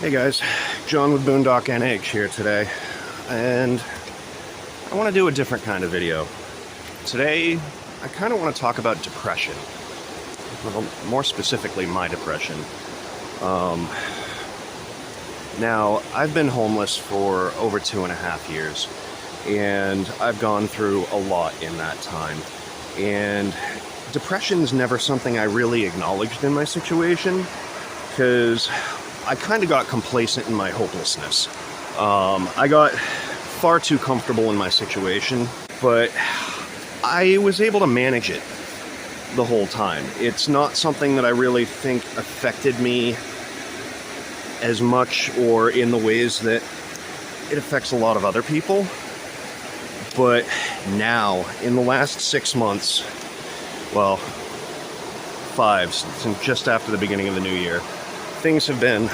Hey guys, John with Boondock and Eggs here today, and I want to do a different kind of video. Today, I kind of want to talk about depression. Well, more specifically, my depression. Now, I've been homeless for over 2.5 years, and I've gone through a lot in that time. And depression's never something I really acknowledged in my situation, because I kind of got complacent in my hopelessness. I got far too comfortable in my situation, but I was able to manage it the whole time. It's not something that I really think affected me as much or in the ways that it affects a lot of other people. But now, in the last 6 months, well, 5, since just after the beginning of the new year, things have been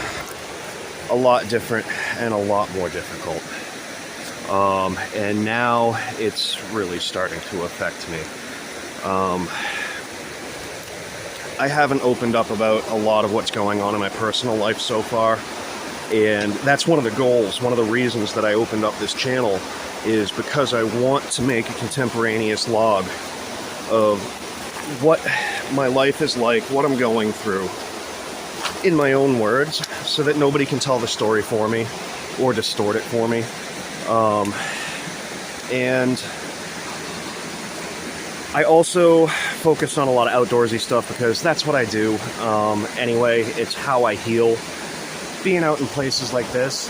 a lot different and a lot more difficult. And now it's really starting to affect me. I haven't opened up about a lot of what's going on in my personal life so far. And that's one of the goals, one of the reasons that I opened up this channel, is because I want to make a contemporaneous log of what my life is like, what I'm going through, in my own words, so that nobody can tell the story for me or distort it for me. And I also focus on a lot of outdoorsy stuff because that's what I do. Anyway, it's how I heal. Being out in places like this,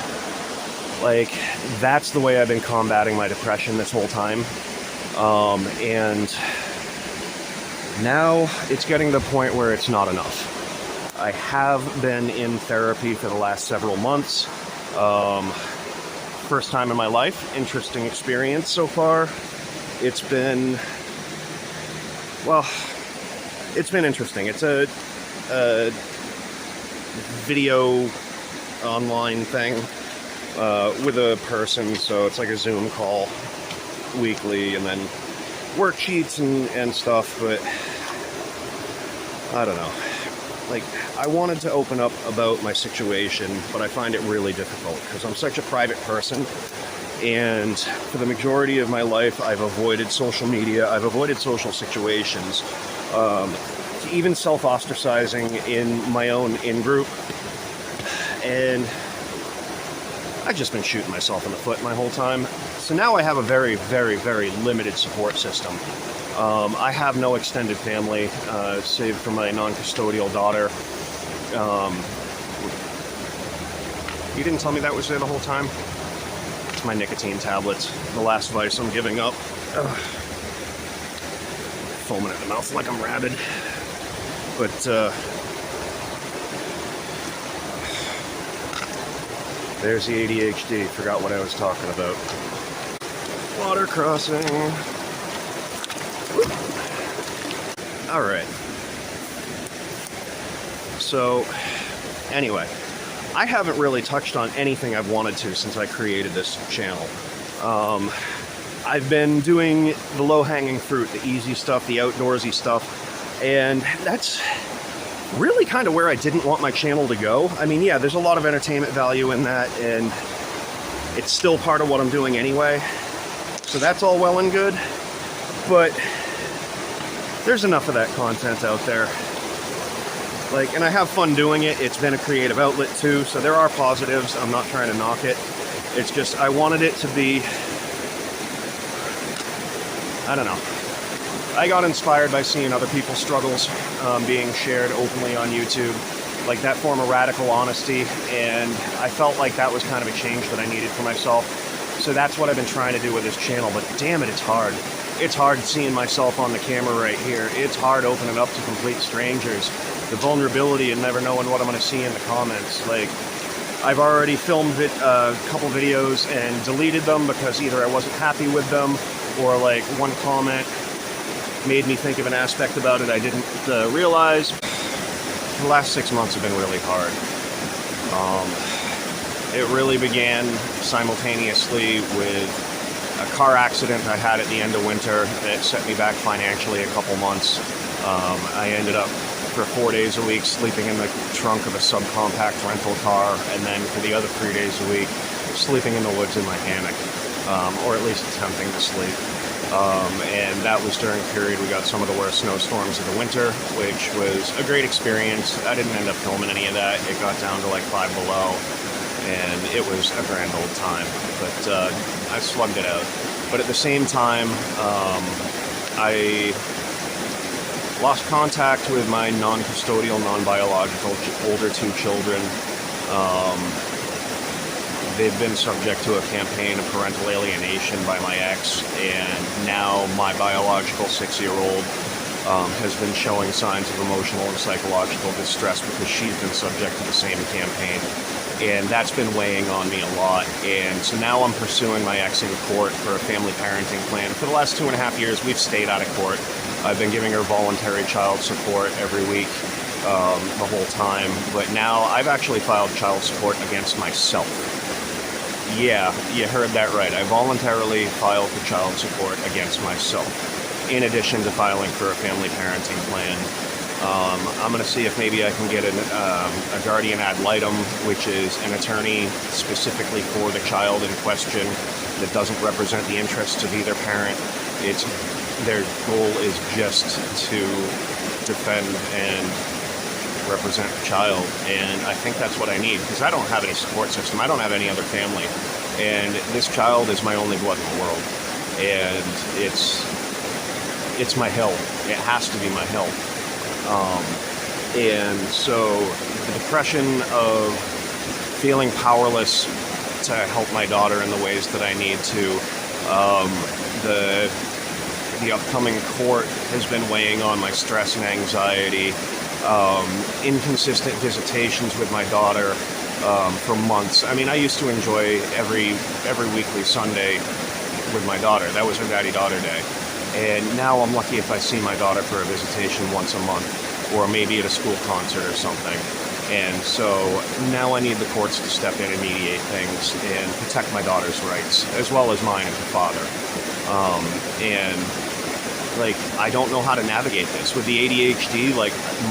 like, that's the way I've been combating my depression this whole time. And now it's getting to the point where it's not enough. I have been in therapy for the last several months. First time in my life. Interesting experience so far. It's been, well, it's been interesting. It's a video online thing with a person, so it's like a Zoom call weekly, and then worksheets and stuff, but I don't know. Like, I wanted to open up about my situation, but I find it really difficult because I'm such a private person, and for the majority of my life, I've avoided social media, I've avoided social situations, even self-ostracizing in my own in-group, and I've just been shooting myself in the foot my whole time. So now I have a very, very, very limited support system. I have no extended family, save for my non-custodial daughter. You didn't tell me that was there the whole time? It's my nicotine tablets, the last vice I'm giving up. Ugh. Foaming at the mouth like I'm rabid. But, there's the ADHD, forgot what I was talking about. Water crossing. Alright. So, anyway, I haven't really touched on anything I've wanted to since I created this channel. I've been doing the low-hanging fruit, the easy stuff, the outdoorsy stuff, and that's really kind of where I didn't want my channel to go. I mean, yeah, there's a lot of entertainment value in that, and it's still part of what I'm doing anyway, so that's all well and good, but there's enough of that content out there. Like, and I have fun doing it. It's been a creative outlet too, so there are positives. I'm not trying to knock it. It's just, I wanted it to be, I don't know. I got inspired by seeing other people's struggles being shared openly on YouTube, like that form of radical honesty, and I felt like that was kind of a change that I needed for myself. So that's what I've been trying to do with this channel, but damn it, it's hard. It's hard seeing myself on the camera right here. It's hard opening up to complete strangers. The vulnerability and never knowing what I'm going to see in the comments. Like, I've already filmed a couple videos and deleted them because either I wasn't happy with them, or like one comment made me think of an aspect about it I didn't realize. The last 6 months have been really hard. It really began simultaneously with a car accident I had at the end of winter that set me back financially a couple months. I ended up for 4 days a week, sleeping in the trunk of a subcompact rental car, and then for the other 3 days a week, sleeping in the woods in my hammock, or at least attempting to sleep. And that was during a period we got some of the worst snowstorms of the winter, which was a great experience. I didn't end up filming any of that. It got down to like 5 below, and it was a grand old time. But I slugged it out. But at the same time, I lost contact with my non-custodial, non-biological older 2 children. They've been subject to a campaign of parental alienation by my ex, and now my biological 6-year-old has been showing signs of emotional and psychological distress because she's been subject to the same campaign. And that's been weighing on me a lot. And so now I'm pursuing my ex in court for a family parenting plan. For the last 2.5 years, we've stayed out of court. I've been giving her voluntary child support every week the whole time. But now I've actually filed child support against myself. Yeah, you heard that right. I voluntarily filed for child support against myself, in addition to filing for a family parenting plan. I'm going to see if maybe I can get a guardian ad litem, which is an attorney specifically for the child in question that doesn't represent the interests of either parent. Their goal is just to defend and represent the child, and I think that's what I need, because I don't have any support system. I don't have any other family, and this child is my only blood in the world, and it's my hill. It has to be my hill. And so the depression of feeling powerless to help my daughter in the ways that I need to, the upcoming court has been weighing on my stress and anxiety, inconsistent visitations with my daughter for months. I mean, I used to enjoy every weekly Sunday with my daughter. That was her daddy-daughter day. And now I'm lucky if I see my daughter for a visitation once a month, or maybe at a school concert or something. And so now I need the courts to step in and mediate things and protect my daughter's rights, as well as mine as a father. And I don't know how to navigate this. With the ADHD,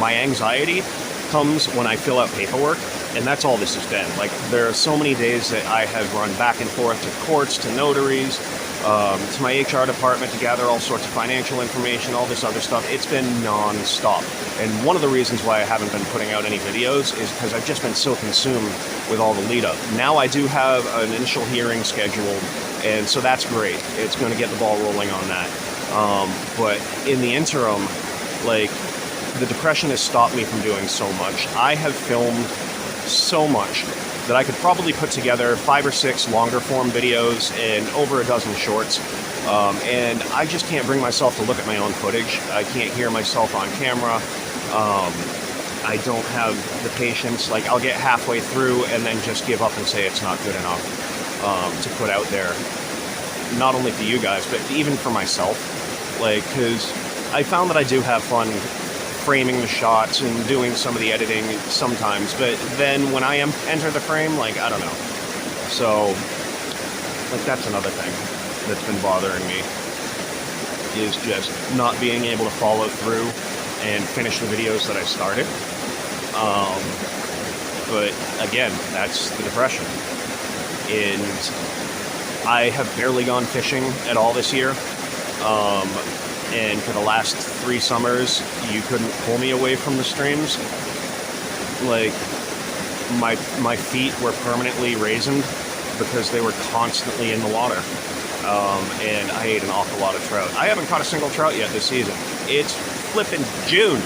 my anxiety comes when I fill out paperwork, and that's all this has been. There are so many days that I have run back and forth to courts, to notaries, to my HR department to gather all sorts of financial information, all this other stuff. It's been non-stop. And one of the reasons why I haven't been putting out any videos is because I've just been so consumed with all the lead up. Now I do have an initial hearing scheduled, and so that's great. It's going to get the ball rolling on that. But in the interim, the depression has stopped me from doing so much. I have filmed so much that I could probably put together 5 or 6 longer form videos and over a dozen shorts. And I just can't bring myself to look at my own footage. I can't hear myself on camera. I don't have the patience. I'll get halfway through and then just give up and say it's not good enough to put out there. Not only for you guys, but even for myself. Because I found that I do have fun framing the shots and doing some of the editing sometimes, but then when I enter the frame, I don't know. So, that's another thing that's been bothering me, is just not being able to follow through and finish the videos that I started. But again, that's the depression. And I have barely gone fishing at all this year. And for the last 3 summers, you couldn't pull me away from the streams. My feet were permanently raisined because they were constantly in the water. And I ate an awful lot of trout. I haven't caught a single trout yet this season. It's flipping June.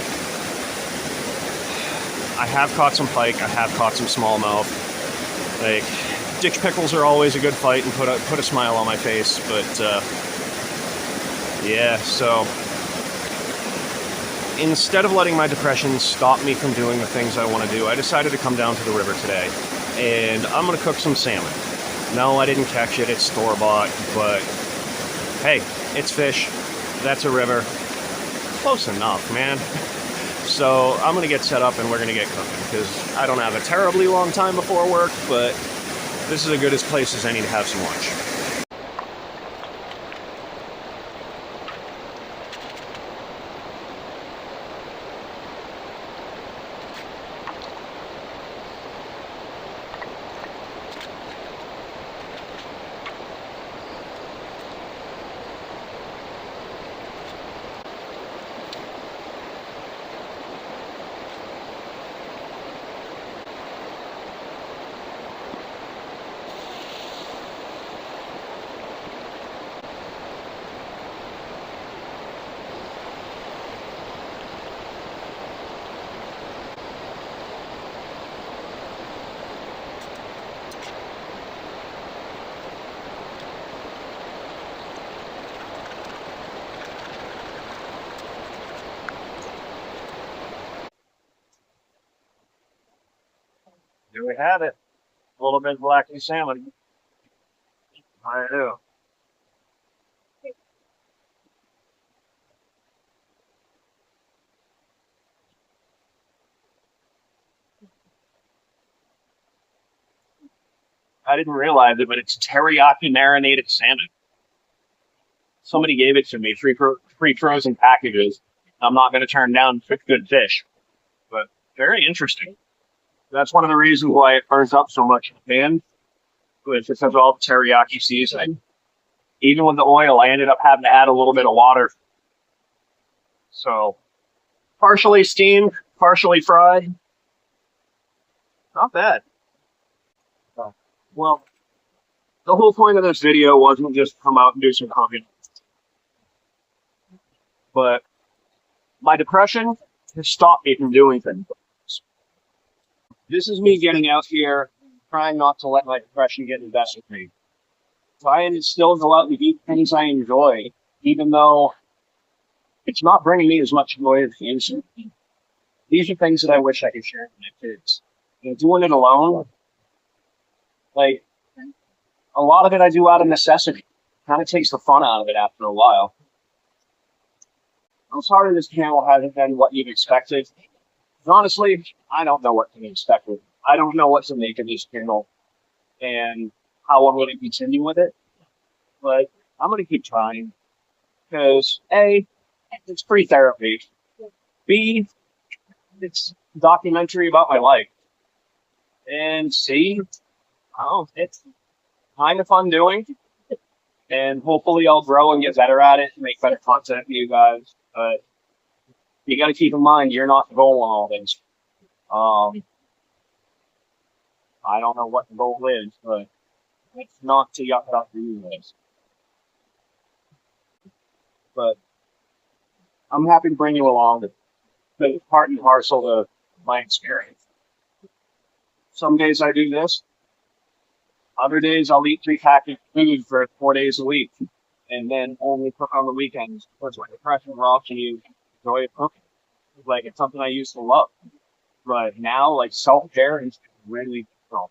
I have caught some pike. I have caught some smallmouth. Ditch pickles are always a good fight and put a smile on my face, but yeah, so instead of letting my depression stop me from doing the things I want to do, I decided to come down to the river today, and I'm going to cook some salmon. No, I didn't catch it, it's store-bought, but hey, it's fish, that's a river, close enough, man. So I'm going to get set up and we're going to get cooking, because I don't have a terribly long time before work, but this is as good a place as any to have some lunch. Here we have it. A little bit of blackened salmon. I do. I didn't realize it, but it's teriyaki marinated salmon. Somebody gave it to me, free frozen packages. I'm not going to turn down good fish, but very interesting. That's one of the reasons why it burns up so much in the pan, was because of all the teriyaki seasoning. Even with the oil, I ended up having to add a little bit of water. So, partially steamed, partially fried. Not bad. Well, the whole point of this video wasn't just to come out and do some cooking, but my depression has stopped me from doing things. This is me getting out here, trying not to let my depression get the best of me. Trying to still go out and do things I enjoy, even though it's not bringing me as much joy as it used to. These are things that I wish I could share with my kids. You know, doing it alone, like, a lot of it I do out of necessity. Kind of takes the fun out of it after a while. I'm sorry this channel hasn't been what you've expected. Honestly, I don't know what to expect. I don't know what to make of this channel and how I'm going to continue with it. But I'm going to keep trying. Because A, it's free therapy. B, it's a documentary about my life. And C, oh, it's kind of fun doing. And hopefully I'll grow and get better at it and make better content for you guys. But you got to keep in mind, you're not the goal on all this. I don't know what the goal is, but it's not to yuck it up for you guys. But I'm happy to bring you along the part and parcel of my experience. Some days I do this. Other days I'll eat 3 packets of food for 4 days a week, and then only cook on the weekends. Because my depression raw to you enjoy cooking. Like, it's something I used to love. But now, like, self-care is really strong.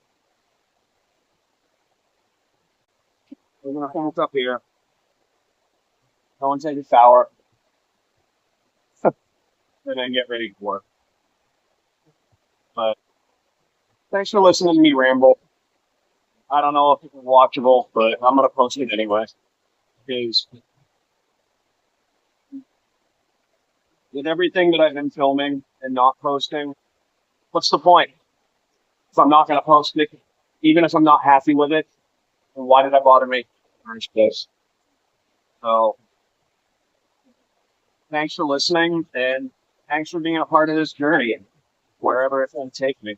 We're going to finish up here. Go and take a shower. And then get ready for work. But thanks for listening to me ramble. I don't know if it's watchable, but I'm going to post it anyway. Because with everything that I've been filming and not posting, what's the point? If I'm not going to post it, even if I'm not happy with it, then why did I bother making it in the first place? So, thanks for listening, and thanks for being a part of this journey, wherever it's going to take me.